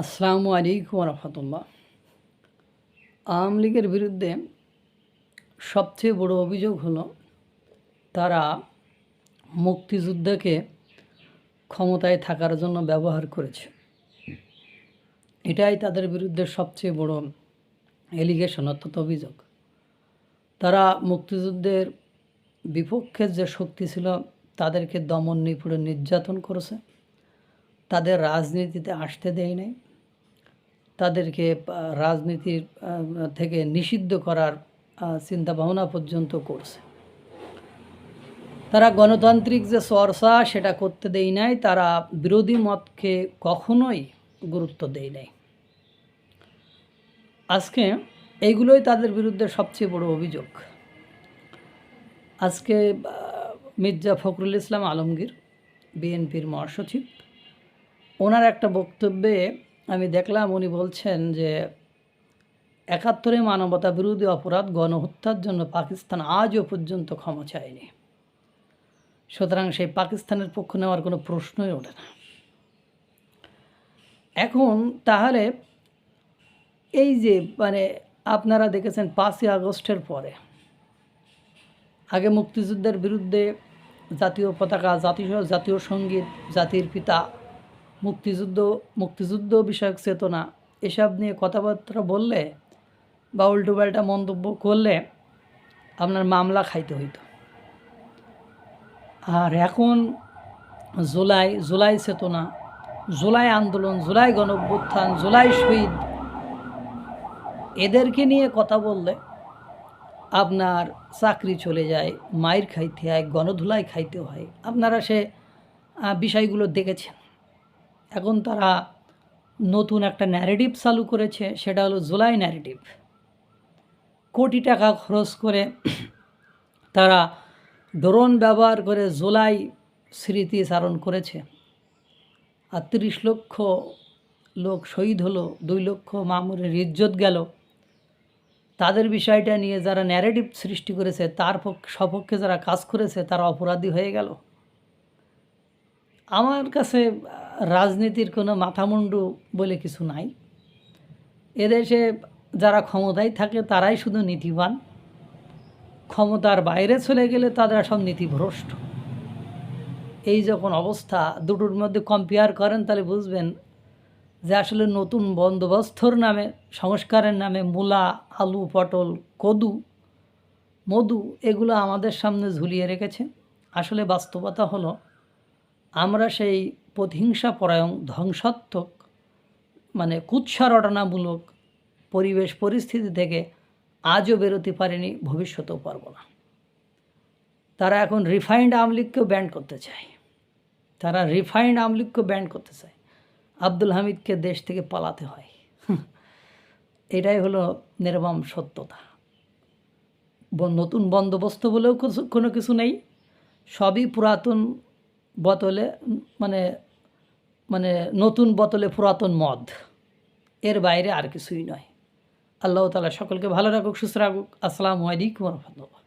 আসসালামু আলাইকুম রহমতুল্লাহ। আওয়ামী লীগের বিরুদ্ধে সবচেয়ে বড় অভিযোগ হলো তারা মুক্তিযুদ্ধকে ক্ষমতায় থাকার জন্য ব্যবহার করেছে। এটাই তাদের বিরুদ্ধে সবচেয়ে বড় এলিগেশন অর্থাৎ অভিযোগ। তারা মুক্তিযুদ্ধের বিপক্ষে যে শক্তি ছিল তাদেরকে দমন নিপীড়ে নির্যাতন করেছে, তাদের রাজনীতিতে আসতে দেয় নাই, তাদেরকে রাজনীতির থেকে নিষিদ্ধ করার চিন্তাভাবনা পর্যন্ত করছে। তারা গণতান্ত্রিক যে চর্চা সেটা করতে দেয় নাই, তারা বিরোধী মতকে কখনোই গুরুত্ব দেয় নাই। আজকে এইগুলোই তাদের বিরুদ্ধে সবচেয়ে বড় অভিযোগ। আজকে মির্জা ফখরুল ইসলাম আলমগীর, বিএনপির মহাসচিব, ওনার একটা বক্তব্যে আমি দেখলাম উনি বলছেন যে ৭১ মানবতা বিরোধী অপরাধ গণহত্যার জন্য পাকিস্তান আজও পর্যন্ত ক্ষমা চায়নি। সুতরাং সেই পাকিস্তানের পক্ষ নেওয়ার কোনো প্রশ্নই ওঠে না। এখন তাহলে এই যে আপনারা দেখেছেন ৫ই আগস্টের পরে আগে মুক্তিযুদ্ধের বিরুদ্ধে জাতীয় পতাকা, জাতীয় সঙ্গীত, জাতির পিতা, মুক্তিযুদ্ধ বিষয়ক চেতনা এসব নিয়ে কথাবার্তা বললে বা উল্টোপাল্টা মন্তব্য করলে আপনার মামলা খাইতে হইতো। আর এখন জুলাই চেতনা, জুলাই আন্দোলন, জুলাই গণঅভ্যুত্থান, জুলাই শহীদ, এদেরকে নিয়ে কথা বললে আপনার চাকরি চলে যায়, মায়ের খাইতে হয়, গণধুলাই খাইতে হয়। আপনারা সে বিষয়গুলো দেখেছেন। এখন তারা নতুন একটা ন্যারেটিভ চালু করেছে, সেটা হলো জুলাই ন্যারেটিভ। কোটি টাকা খরচ করে তারা ড্রোন ব্যবহার করে জুলাই স্মৃতিচারণ করেছে। আর ৩০ লক্ষ লোক শহীদ হলো, ২ লক্ষ মামুরের ইজ্জত গেল। তাদের বিষয়টা নিয়ে যারা ন্যারেটিভ সৃষ্টি করেছে, তার সপক্ষে যারা কাজ করেছে তারা অপরাধী হয়ে গেল। আমার কাছে রাজনীতির কোনো মাথামুন্ডু বলে কিছু নাই। এদেশে যারা ক্ষমতায় থাকে তারাই শুধু নীতিবান, ক্ষমতার বাইরে চলে গেলে তারা সব নীতিভ্রষ্ট। এই যখন অবস্থা, দুটোর মধ্যে কম্পেয়ার করেন তাহলে বুঝবেন যে আসলে নতুন বন্দোবস্তর নামে, সংস্কারের নামে মূলা, আলু, পটল, কদু, মধু এগুলো আমাদের সামনে ঝুলিয়ে রেখেছে। আসলে বাস্তবতা হলো আমরা সেই প্রতিহিংসা পরায়ণ, ধ্বংসাত্মক কুৎসারটনামূলক পরিবেশ পরিস্থিতি থেকে আজও বেরোতে পারেনি, ভবিষ্যতেও পারব না। তারা এখন রিফাইন্ড আওয়ামী লীগকেও ব্যান করতে চায়। আব্দুল হামিদকে দেশ থেকে পালাতে হয়। এটাই হলো নির্মম সত্যতা। নতুন বন্দোবস্ত বলেও কোনো কিছু নেই, সবই পুরাতন বোতলে, নতুন বোতলে পুরাতন মদ, এর বাইরে আর কিছুই নয়। আল্লাহ তাআলা সকলকে ভালো রাখুক, সুস্থ রাখুক। আসসালামু আলাইকুম ওয়া রাহমাতুল্লাহ।